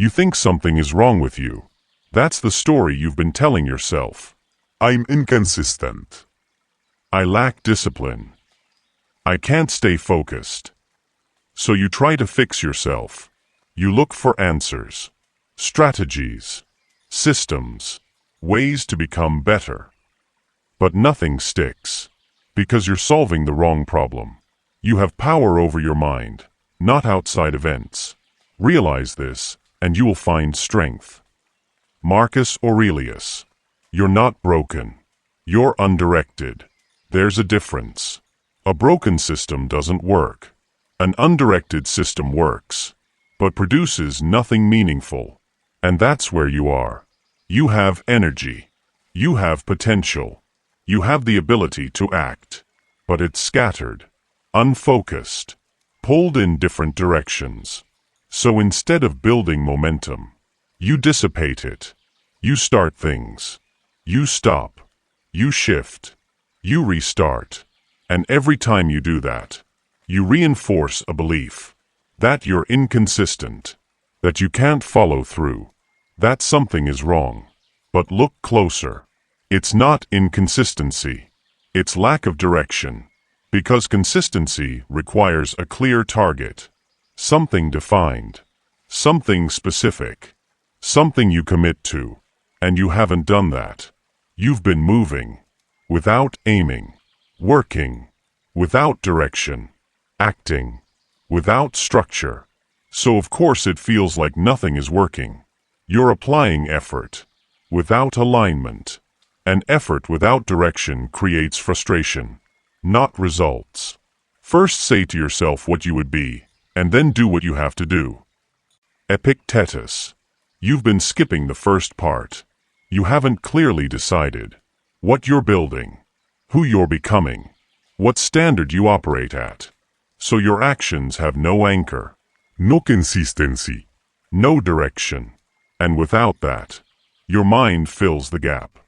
You think something is wrong with you. That's the story you've been telling yourself. I'm inconsistent. I lack discipline. I can't stay focused. So you try to fix yourself. You look for answers, strategies, systems, ways to become better. But nothing sticks, because you're solving the wrong problem. You have power over your mind, not outside events. Realize this, and you will find strength. Marcus Aurelius. You're not broken. You're undirected. There's a difference. A broken system doesn't work. An undirected system works, but produces nothing meaningful. And that's where you are. You have energy. You have potential. You have the ability to act. But it's scattered, unfocused, pulled in different directions. So instead of building momentum, you dissipate it. You start things. You stop. You shift. You restart. And every time you do that, you reinforce a belief that you're inconsistent, that you can't follow through, that something is wrong. But look closer. It's not inconsistency. It's lack of direction. Because consistency requires a clear target, something defined, something specific, something you commit to, and you haven't done that. You've been moving, without aiming, working, without direction, acting, without structure. So of course it feels like nothing is working. You're applying effort, without alignment, and effort without direction creates frustration, not results. First say to yourself what you would be, and then do what you have to do. Epictetus. You've been skipping the first part. You haven't clearly decided what you're building, who you're becoming, what standard you operate at. So your actions have no anchor, No consistency. no direction. And without that, your mind fills the gap.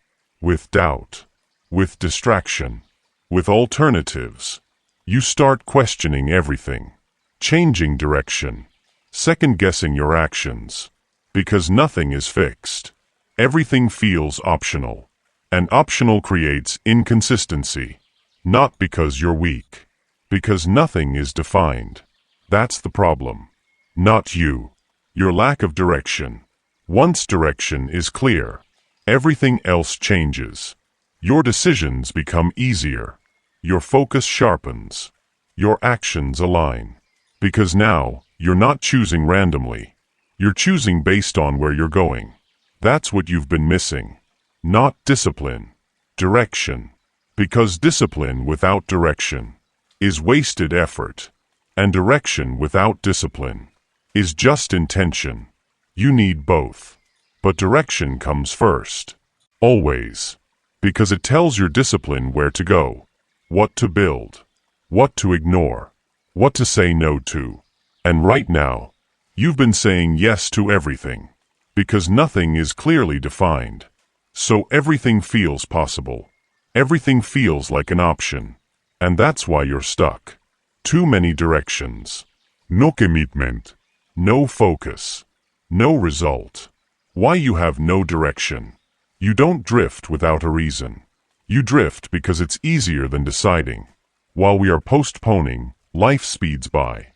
With doubt, with distraction, with alternatives. You start questioning everything, changing direction, second-guessing your actions. Because nothing is fixed. Everything feels optional. And optional creates inconsistency. Not because you're weak. Because nothing is defined. That's the problem. Not you. Your lack of direction. Once direction is clear, everything else changes. Your decisions become easier. Your focus sharpens. Your actions align. Because now, you're not choosing randomly. You're choosing based on where you're going. That's what you've been missing. Not discipline. Direction. Because discipline without direction is wasted effort. And direction without discipline is just intention. You need both. But direction comes first. Always. Because it tells your discipline where to go, what to build, what to ignore, what to say no to. And right now, you've been saying yes to everything. Because nothing is clearly defined. So everything feels possible. Everything feels like an option. And that's why you're stuck. Too many directions. No commitment. No focus. No result. Why you have no direction? You don't drift without a reason. You drift because it's easier than deciding. While we are postponing, life speeds by.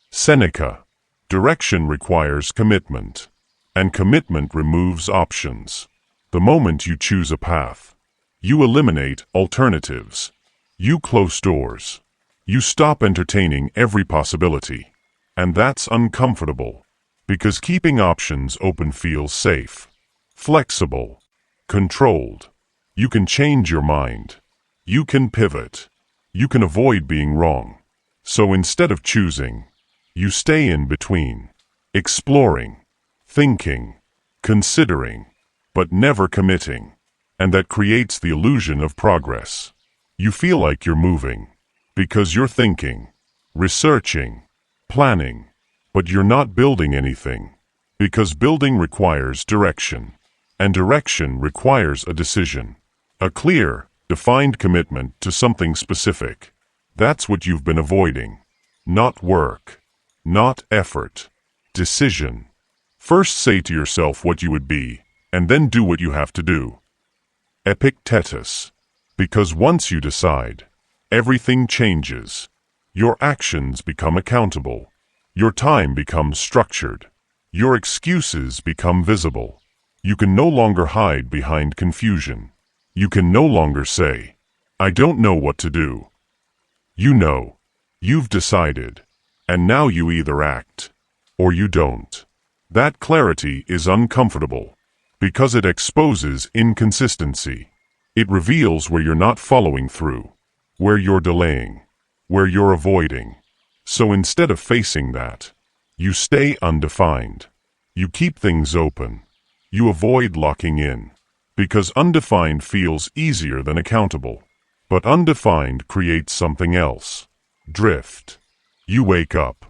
Seneca. Direction requires commitment. And commitment removes options. The moment you choose a path, you eliminate alternatives. You close doors. You stop entertaining every possibility. And that's uncomfortable. Because keeping options open feels safe, flexible, controlled. You can change your mind. You can pivot. You can avoid being wrong. So instead of choosing, you stay in between, exploring, thinking, considering, but never committing. And that creates the illusion of progress. You feel like you're moving, because you're thinking, researching, planning, but you're not building anything. Because building requires direction, and direction requires a decision. A clear, defined commitment to something specific. That's what you've been avoiding. Not work, not effort, decision, First say to yourself what you would be, and then do what you have to do. Epictetus. Because once you decide, everything changes. Your actions become accountable. Your time becomes structured. Your excuses become visible. You can no longer hide behind confusion. You can no longer say, I don't know what to do. You know. You've decided. And now you either act, or you don't. That clarity is uncomfortable, because it exposes inconsistency. It reveals where you're not following through, where you're delaying, where you're avoiding. So instead of facing that, you stay undefined. You keep things open. You avoid locking in, because undefined feels easier than accountable. But undefined creates something else. Drift. You wake up.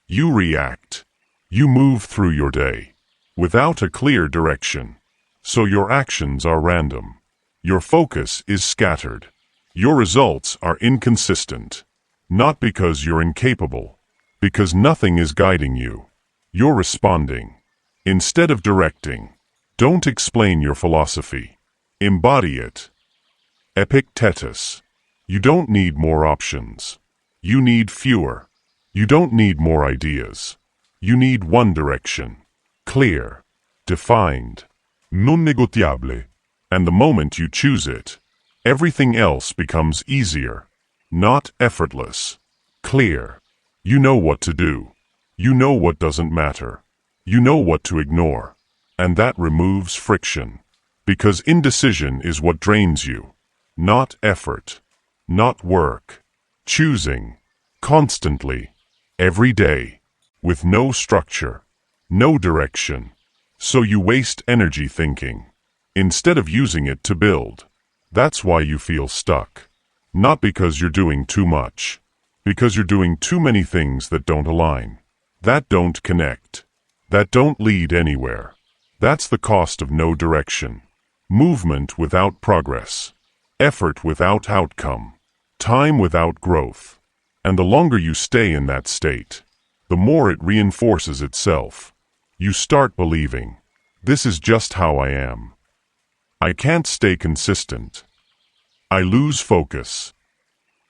You react. You move through your day, without a clear direction. So your actions are random. Your focus is scattered. Your results are inconsistent. Not because you're incapable, because nothing is guiding you. You're responding, instead of directing. Don't explain your philosophy. Embody it. Epictetus. You don't need more options. You need fewer. You don't need more ideas. You need one direction. Clear. Defined. Non-negotiable. And the moment you choose it, everything else becomes easier. Not effortless. Clear. You know what to do. You know what doesn't matter. You know what to ignore. And that removes friction. Because indecision is what drains you. Not effort. Not work. Choosing. Constantly. Every day. With no structure. No direction. So you waste energy thinking, instead of using it to build. That's why you feel stuck. Not because you're doing too much. Because you're doing too many things that don't align. That don't connect. That don't lead anywhere. That's the cost of no direction. Movement without progress. Effort without outcome. Time without growth. And the longer you stay in that state, the more it reinforces itself. You start believing, this is just how I am. I can't stay consistent. I lose focus.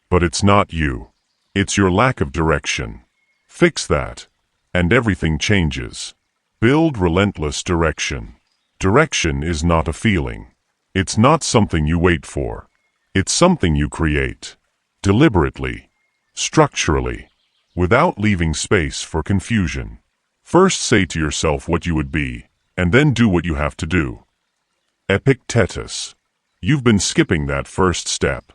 But it's not you. It's your lack of direction. Fix that, and everything changes. Build relentless direction. Direction is not a feeling. It's not something you wait for. It's something you create. Deliberately. Structurally. Without leaving space for confusion. First say to yourself what you would be, and then do what you have to do. Epictetus. You've been skipping that first step.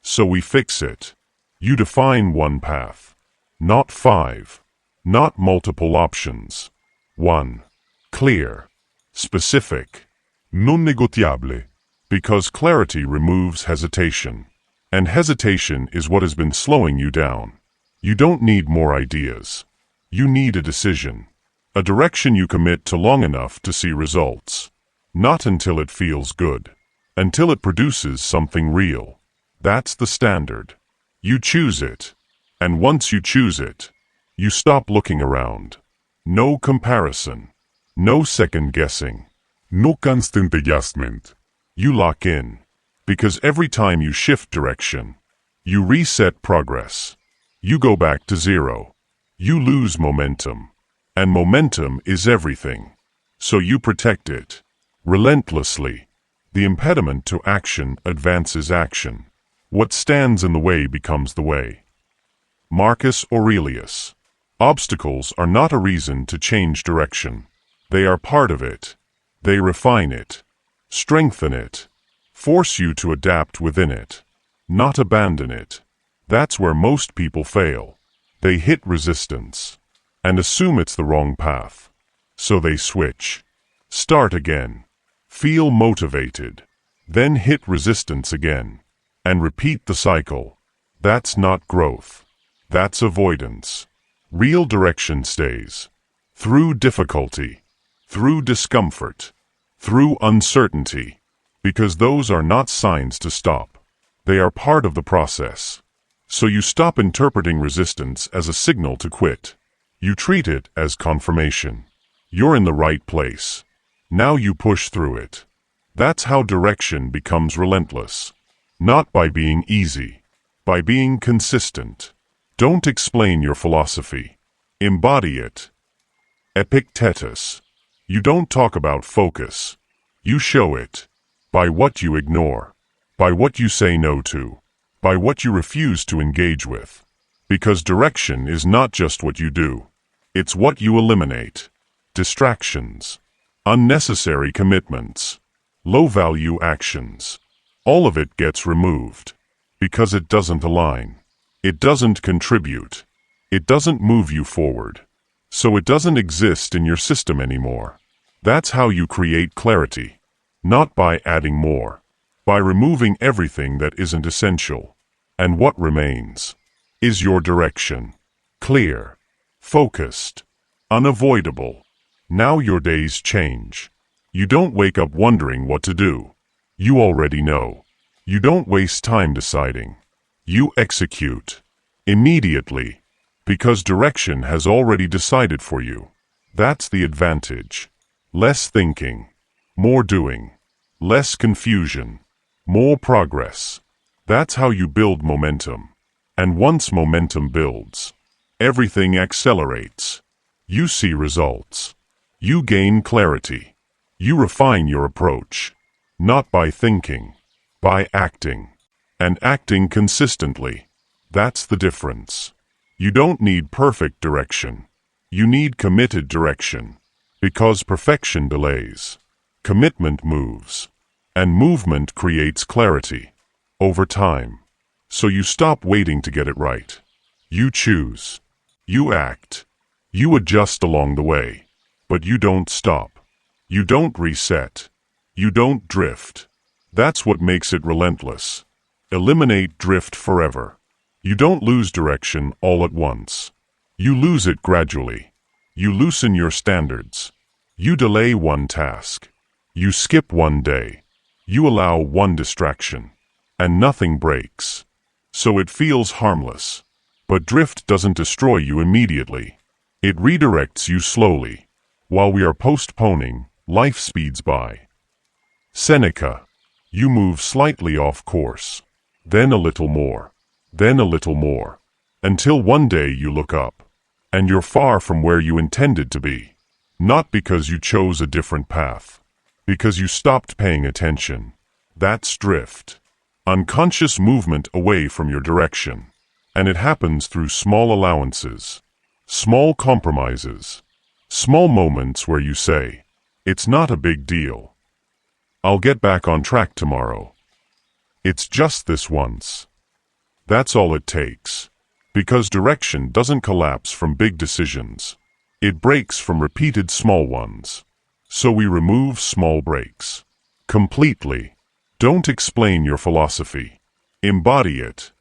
So we fix it. You define one path. Not 5. Not multiple options. 1. Clear. Specific. Non-negotiable. Because clarity removes hesitation. And hesitation is what has been slowing you down. You don't need more ideas. You need a decision. A direction you commit to long enough to see results. Not until it feels good. Until it produces something real. That's the standard. You choose it. And once you choose it, you stop looking around. No comparison. No second guessing. No constant adjustment. You lock in. Because every time you shift direction, you reset progress. You go back to zero. You lose momentum. And momentum is everything. So you protect it. Relentlessly. The impediment to action advances action. What stands in the way becomes the way. Marcus Aurelius. Obstacles are not a reason to change direction. They are part of it. They refine it. Strengthen it. Force you to adapt within it. Not abandon it. That's where most people fail. They hit resistance. And assume it's the wrong path. So they switch. Start again. Feel motivated. Then hit resistance again. And repeat the cycle. That's not growth. That's avoidance. Real direction stays. Through difficulty. Through discomfort. Through uncertainty. Because those are not signs to stop. They are part of the process. So you stop interpreting resistance as a signal to quit. You treat it as confirmation. You're in the right place. Now you push through it. That's how direction becomes relentless. Not by being easy, by being consistent. Don't explain your philosophy. Embody it. Epictetus. You don't talk about focus. You show it. By what you ignore. By what you say no to. By what you refuse to engage with. Because direction is not just what you do. It's what you eliminate. Distractions. Unnecessary commitments. Low-value actions. All of it gets removed. Because it doesn't align. It doesn't contribute. It doesn't move you forward. So it doesn't exist in your system anymore. That's how you create clarity. Not by adding more. By removing everything that isn't essential. And what remains is your direction. Clear. Focused. Unavoidable. Now your days change. You don't wake up wondering what to do. You already know. You don't waste time deciding. You execute. Immediately. Because direction has already decided for you. That's the advantage. Less thinking. More doing. Less confusion. More progress. That's how you build momentum. And once momentum builds, everything accelerates. You see results. You gain clarity. You refine your approach. Not by thinking, by acting. And acting consistently. That's the difference. You don't need perfect direction. You need committed direction. Because perfection delays. Commitment moves. And movement creates clarity. Over time. So you stop waiting to get it right. You choose. You act. You adjust along the way. But you don't stop. You don't reset. You don't drift. That's what makes it relentless. Eliminate drift forever. You don't lose direction all at once. You lose it gradually. You loosen your standards. You delay one task. You skip one day. You allow one distraction. And nothing breaks. So it feels harmless. But drift doesn't destroy you immediately. It redirects you slowly. While we are postponing, life speeds by. Seneca. You move slightly off course. Then a little more. Then a little more. Until one day you look up. And you're far from where you intended to be. Not because you chose a different path. Because you stopped paying attention. That's drift. Unconscious movement away from your direction. And it happens through small allowances. Small compromises. Small moments where you say, it's not a big deal. I'll get back on track tomorrow. It's just this once. That's all it takes. Because direction doesn't collapse from big decisions. It breaks from repeated small ones. So we remove small breaks. Completely. Don't explain your philosophy. Embody it.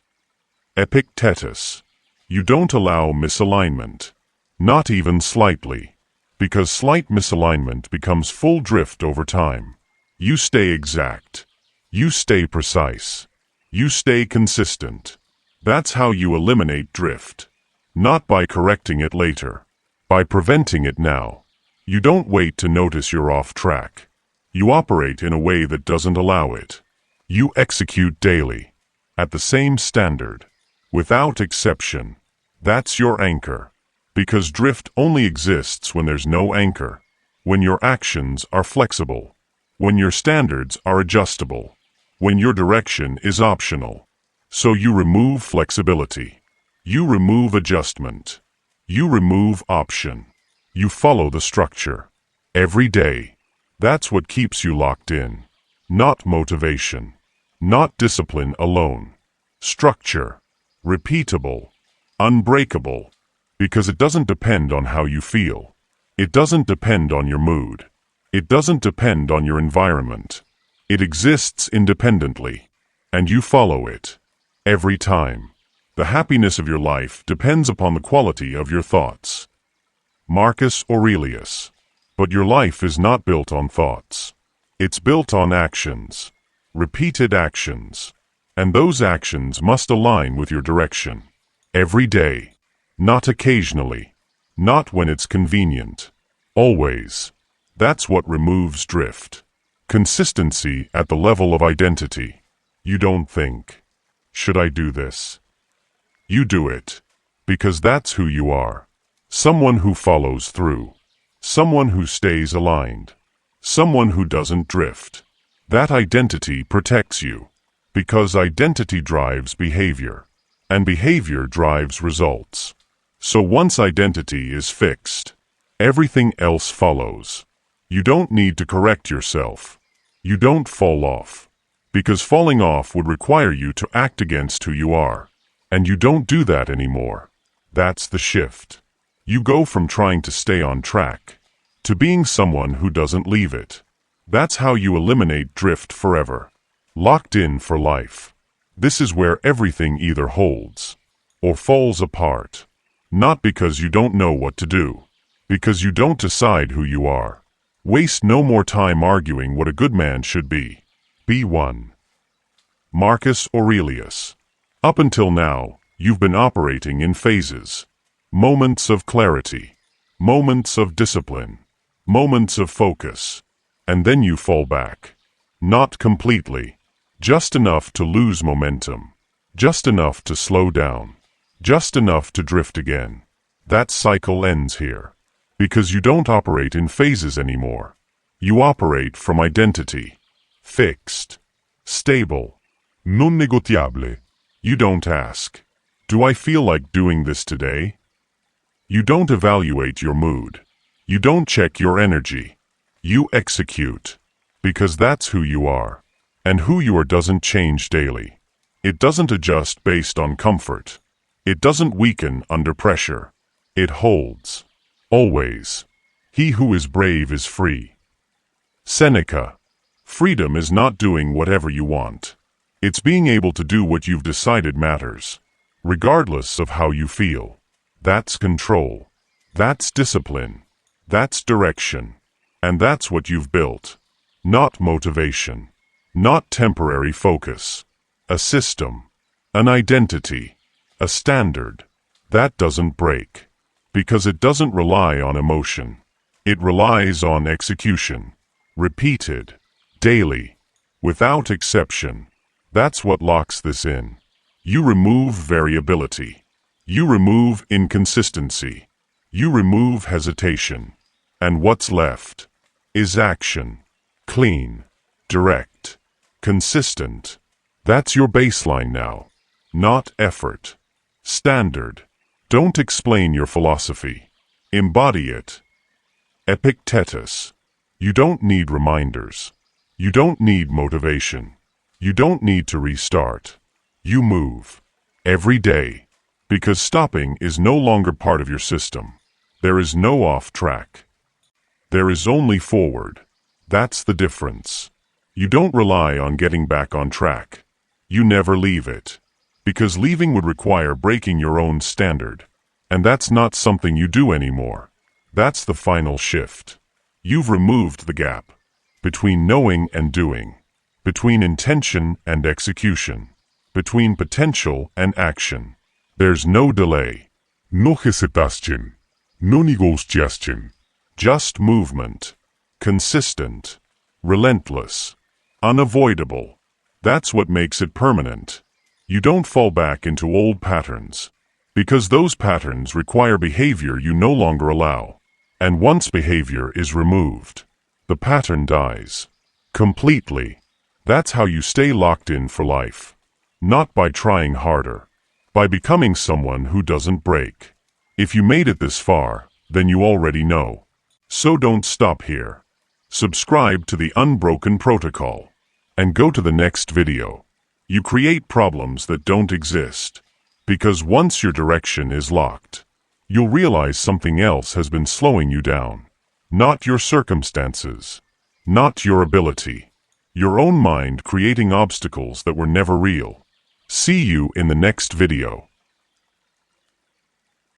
Epictetus. You don't allow misalignment. Not even slightly. Because slight misalignment becomes full drift over time. You stay exact. You stay precise. You stay consistent. That's how you eliminate drift. Not by correcting it later. By preventing it now. You don't wait to notice you're off track. You operate in a way that doesn't allow it. You execute daily. At the same standard. Without exception. That's your anchor. Because drift only exists when there's no anchor. When your actions are flexible. When your standards are adjustable. When your direction is optional. So you remove flexibility. You remove adjustment. You remove option. You follow the structure. Every day. That's what keeps you locked in. Not motivation. Not discipline alone. Structure. Repeatable. Unbreakable. Because it doesn't depend on how you feel. It doesn't depend on your mood. It doesn't depend on your environment. It exists independently. And you follow it. Every time. The happiness of your life depends upon the quality of your thoughts. Marcus Aurelius. But your life is not built on thoughts. It's built on actions. Repeated actions. And those actions must align with your direction. Every day. Not occasionally. Not when it's convenient. Always. That's what removes drift. Consistency at the level of identity. You don't think, should I do this? You do it. Because that's who you are. Someone who follows through. Someone who stays aligned. Someone who doesn't drift. That identity protects you. Because identity drives behavior. And behavior drives results. So once identity is fixed, everything else follows. You don't need to correct yourself. You don't fall off. Because falling off would require you to act against who you are. And you don't do that anymore. That's the shift. You go from trying to stay on track to being someone who doesn't leave it. That's how you eliminate drift forever. Locked in for life. This is where everything either holds or falls apart. Not because you don't know what to do. Because you don't decide who you are. Waste no more time arguing what a good man should be. Be one. Marcus Aurelius. Up until now, you've been operating in phases. Moments of clarity. Moments of discipline. Moments of focus. And then you fall back. Not completely. Just enough to lose momentum. Just enough to slow down. Just enough to drift again. That cycle ends here. Because you don't operate in phases anymore. You operate from identity. Fixed. Stable. Non-negotiable. You don't ask, do I feel like doing this today? You don't evaluate your mood. You don't check your energy. You execute. Because that's who you are. And who you are doesn't change daily. It doesn't adjust based on comfort. It doesn't weaken under pressure. It holds. Always. He who is brave is free. Seneca. Freedom is not doing whatever you want. It's being able to do what you've decided matters, regardless of how you feel. That's control. That's discipline. That's direction. And that's what you've built. Not motivation. Not temporary focus. A system. An identity. A standard. That doesn't break. Because it doesn't rely on emotion. It relies on execution. Repeated. Daily. Without exception. That's what locks this in. You remove variability. You remove inconsistency. You remove hesitation. And what's left is action. Clean. Direct. Consistent. That's your baseline now. Not effort. Standard. Don't explain your philosophy. Embody it. Epictetus. You don't need reminders. You don't need motivation. You don't need to restart. You move. Every day. Because stopping is no longer part of your system. There is no off track. There is only forward. That's the difference. You don't rely on getting back on track. You never leave it. Because leaving would require breaking your own standard. And that's not something you do anymore. That's the final shift. You've removed the gap between knowing and doing, between intention and execution, between potential and action. There's no delay. No hesitation. No negotiation. Just movement. Consistent. Relentless. Unavoidable. That's what makes it permanent. You don't fall back into old patterns. Because those patterns require behavior you no longer allow. And once behavior is removed, the pattern dies. Completely. That's how you stay locked in for life. Not by trying harder. By becoming someone who doesn't break. If you made it this far, then you already know. So don't stop here. Subscribe to the Unbroken Protocol. And go to the next video. You create problems that don't exist. Because once your direction is locked, you'll realize something else has been slowing you down. Not your circumstances. Not your ability. Your own mind creating obstacles that were never real. See you in the next video.